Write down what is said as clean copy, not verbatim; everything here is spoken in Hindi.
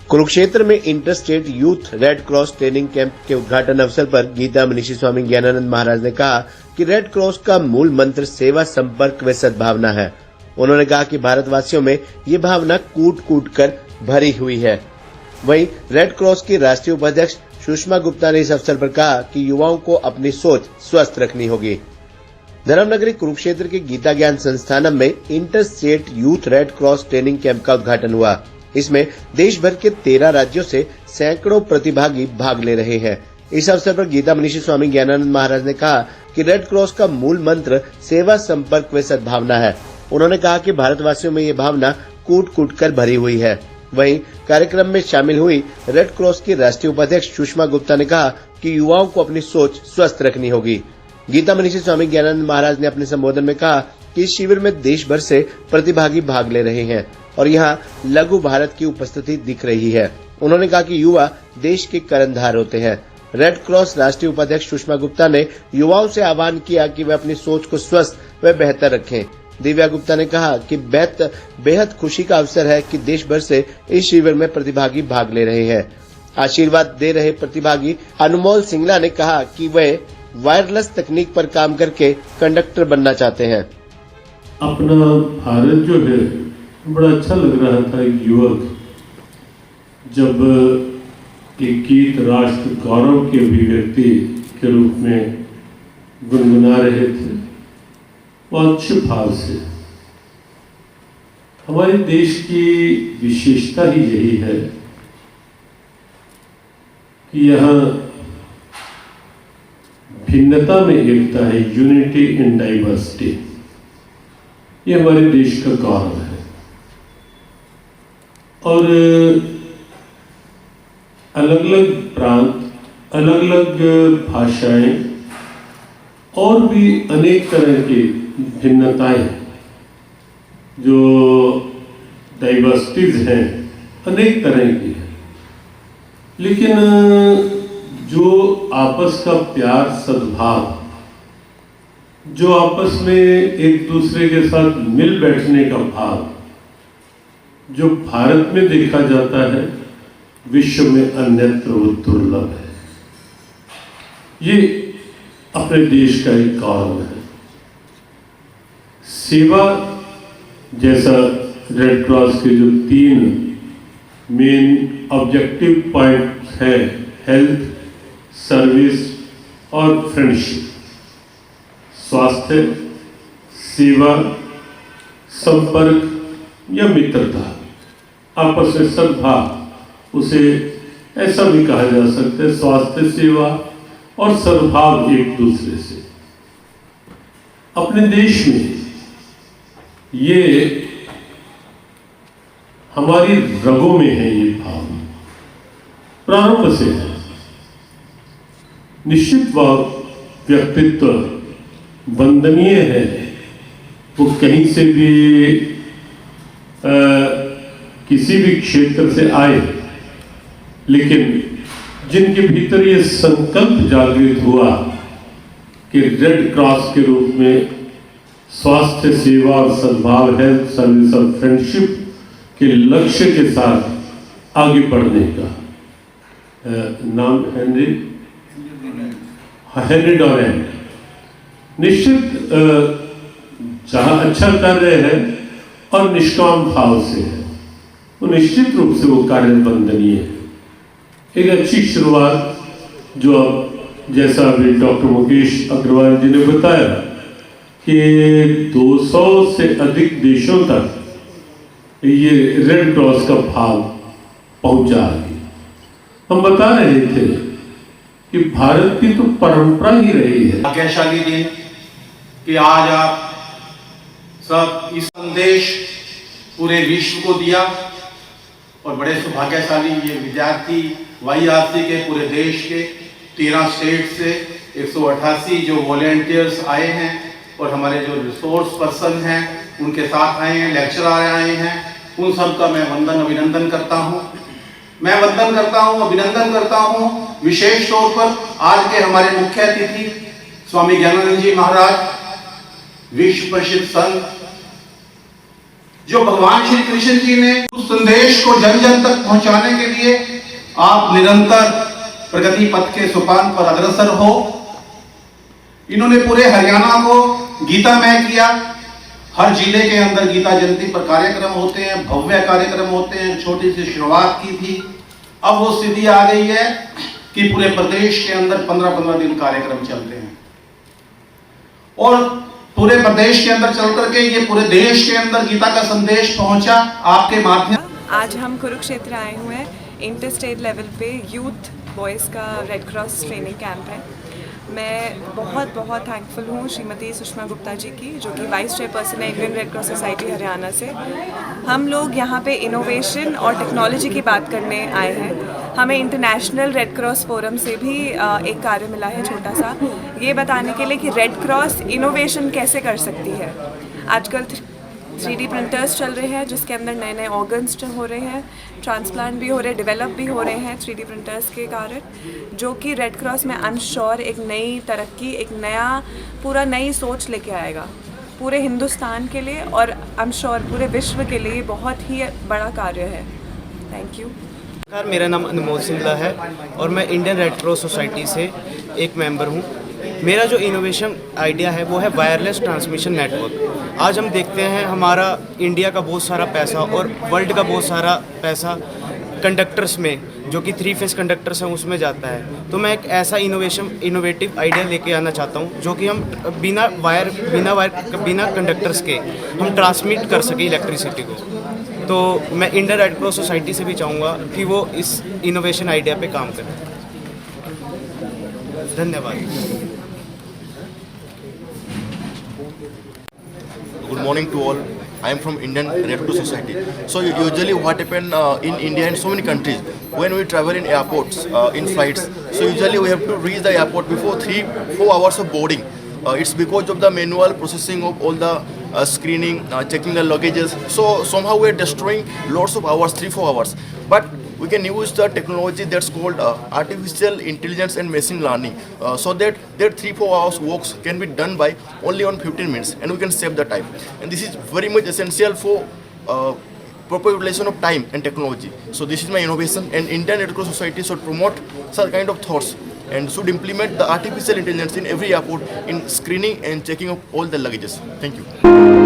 कुरुक्षेत्र में inter state youth red cross training camp के उद्घाटन अवसर पर गीता मनीषी स्वामी ज्ञानानंद महाराज ने कहा कि रेड क्रॉस का मूल मंत्र सेवा, संपर्क व सद्भावना है। उन्होंने कहा कि भारतवासियों में ये भावना कूट कूट कर भरी हुई है। वहीं रेड क्रॉस की राष्ट्रीय उपाध्यक्ष सुषमा गुप्ता ने इस अवसर पर कहा कि युवाओं को अपनी सोच स्वस्थ रखनी होगी। धर्मनगरी कुरुक्षेत्र के गीता ज्ञान संस्थानम में inter state youth red cross training camp का उद्घाटन हुआ। इसमें देश भर के 13 राज्यों से सैकड़ों प्रतिभागी भाग ले रहे हैं। इस अवसर पर गीता मनीषी स्वामी ज्ञानानंद महाराज ने कहा कि रेड क्रॉस का मूल मंत्र सेवा, संपर्क व सद्भावना है। उन्होंने कहा कि भारतवासियों में ये भावना कूट कूट कर भरी हुई है। वहीं कार्यक्रम में शामिल हुई रेड क्रॉस की राष्ट्रीय उपाध्यक्ष सुषमा गुप्ता ने कहा कि युवाओं को अपनी सोच स्वस्थ रखनी होगी। गीता मनीषी स्वामी ज्ञानानंद महाराज ने अपने संबोधन में कहा कि इस शिविर में देश भर से प्रतिभागी भाग ले रहे हैं और यहाँ लघु भारत की उपस्थिति दिख रही है। उन्होंने कहा कि युवा देश के कर्णधार होते हैं। रेड क्रॉस राष्ट्रीय उपाध्यक्ष सुषमा गुप्ता ने युवाओं से आह्वान किया कि वे अपनी सोच को स्वस्थ व बेहतर रखें। दिव्या गुप्ता ने कहा कि बेहद खुशी का अवसर है कि देश भर से इस शिविर में प्रतिभागी भाग ले रहे हैं। आशीर्वाद दे रहे प्रतिभागी अनमोल सिंगला ने कहा कि वे वायरलेस तकनीक पर काम करके कंडक्टर बनना चाहते हैं। अपना भारत जो है बड़ा अच्छा लग रहा था। एक युवक जब एक गीत राष्ट्र गौरव के अभिव्यक्ति के रूप में गुनगुना रहे थे, बहुत अच्छे भाव से। हमारे देश की विशेषता ही यही है कि यहाँ भिन्नता में एकता है, यूनिटी इन डाइवर्सिटी। ये हमारे देश का गौरव है। और अलग अलग प्रांत, अलग अलग भाषाएं और भी अनेक तरह की भिन्नताएं, जो डाइवर्सिटीज हैं, अनेक तरह की है। लेकिन जो आपस का प्यार, सद्भाव, जो आपस में एक दूसरे के साथ मिल बैठने का भाव, जो भारत में देखा जाता है, विश्व में अन्यत्र दुर्लभ है। ये अपने देश का एक गौरव है। सेवा जैसा रेड क्रॉस के जो 3 मेन ऑब्जेक्टिव पॉइंट्स हैं, हेल्थ, सर्विस और फ्रेंडशिप। स्वास्थ्य, सेवा, संपर्क या मित्रता, आपस में सद्भाव, उसे ऐसा भी कहा जा सकता है, स्वास्थ्य, सेवा और सद्भाव एक दूसरे से। अपने देश में ये हमारी रगों में है, ये भावना प्रारंभ से है। निश्चित व्यक्तित्व वंदनीय है, वो कहीं से भी किसी भी क्षेत्र से आए, लेकिन जिनके भीतर ये संकल्प जागृत हुआ कि रेड क्रॉस के रूप में स्वास्थ्य, सेवा और सद्भाव, हेल्थ, सर्विस और फ्रेंडशिप के लक्ष्य के साथ आगे बढ़ने का, नाम हेनरी डोरेंट, निश्चित जहां अच्छा कर रहे हैं और निष्काम भाव से है, वो निश्चित रूप से वो कार्य वंदनीय है। एक अच्छी शुरुआत जो जैसा अभी डॉक्टर मुकेश अग्रवाल जी ने बताया कि 200 से अधिक देशों तक ये रेड क्रॉस का भाव पहुंचा है। हम बता रहे थे कि भारत की तो परंपरा ही रही है। भाग्यशाली दिन कि आज आप सब इस संदेश पूरे विश्व को दिया, और बड़े सौभाग्यशाली ये विद्यार्थी YRC के पूरे देश के 13 स्टेट से 188 जो वॉलेंटियर्स आए हैं, और हमारे जो रिसोर्स पर्सन हैं उनके साथ आए हैं, लेक्चरर आए हैं, उन सब का मैं अभिनंदन करता हूँ। मैं वंदन करता हूँ, अभिनंदन करता हूँ विशेष तौर पर आज के हमारे मुख्य अतिथि स्वामी ज्ञानानंद जी महाराज, विश्व प्रसिद्ध संत जो भगवान श्री कृष्ण जी ने उस संदेश को जन जन तक पहुंचाने के लिए आप निरंतर प्रगति पथ के सोपान पर अग्रसर हो। इन्होंने पूरे हरियाणा को गीतामय किया। हर जिले के अंदर गीता जयंती पर कार्यक्रम होते हैं, भव्य कार्यक्रम होते हैं। छोटी सी शुरुआत की थी, अब वो स्थिति आ गई है कि पूरे प्रदेश के अंदर 15-15 दिन कार्यक्रम चलते हैं और पूरे प्रदेश के अंदर चल करके ये पूरे देश के अंदर गीता का संदेश पहुंचा आपके माध्यम। आज हम कुरुक्षेत्र आए हुए हैं। इंटर स्टेट लेवल पे यूथ बॉयज़ का रेड क्रॉस ट्रेनिंग कैंप है। मैं बहुत थैंकफुल हूँ श्रीमती सुषमा गुप्ता जी की, जो कि वाइस चेयरपर्सन है Indian red cross society Haryana से। हम लोग यहाँ पे इनोवेशन और टेक्नोलॉजी की बात करने आए हैं। हमें इंटरनेशनल रेड क्रॉस फोरम से भी एक कार्य मिला है छोटा सा, ये बताने के लिए कि रेड क्रॉस इनोवेशन कैसे कर सकती है। आजकल 3D प्रिंटर्स चल रहे हैं जिसके अंदर नए नए ऑर्गन्स हो रहे हैं, ट्रांसप्लांट भी हो रहे हैं, डेवलप भी हो रहे हैं 3D प्रिंटर्स के कारण, जो कि रेड क्रॉस में आई एम श्योर एक नई तरक्की, एक नया पूरा नई सोच लेके आएगा पूरे हिंदुस्तान के लिए और आई एम श्योर पूरे विश्व के लिए बहुत ही बड़ा कार्य है। Thank you. मेरा नाम अनमोल सिंगला है और मैं इंडियन रेड क्रॉस सोसाइटी से एक मेंबर हूँ। मेरा जो इनोवेशन आइडिया है वो है वायरलेस ट्रांसमिशन नेटवर्क। आज हम देखते हैं हमारा इंडिया का बहुत सारा पैसा और वर्ल्ड का बहुत सारा पैसा कंडक्टर्स में, जो कि 3 फेस कंडक्टर्स हैं, उसमें जाता है। तो मैं एक ऐसा इनोवेटिव आइडिया लेके आना चाहता हूँ जो कि हम बिना कंडक्टर्स के हम ट्रांसमिट कर सकें इलेक्ट्रिसिटी को। तो मैं इंडियन रेड क्रॉस सोसाइटी से भी चाहूँगा कि वो इस इनोवेशन आइडिया पे काम करें। धन्यवाद। Good morning to all. I am from Indian Red Cross Society. So usually what happen in India and so many countries, when we travel in airports, in flights, so usually we have to reach the airport before 3-4 hours of boarding. It's because of the manual processing of all the screening, checking the luggages. So somehow we are destroying lots of hours, 3-4 hours. But we can use the technology that's called artificial intelligence and machine learning, so that 3-4 hours works can be done by only on 15 minutes, and we can save the time. And this is very much essential for proper utilization of time and technology. So this is my innovation, and Indian Red Cross Society should promote such kind of thoughts and should implement the artificial intelligence in every airport in screening and checking of all the luggages. Thank you.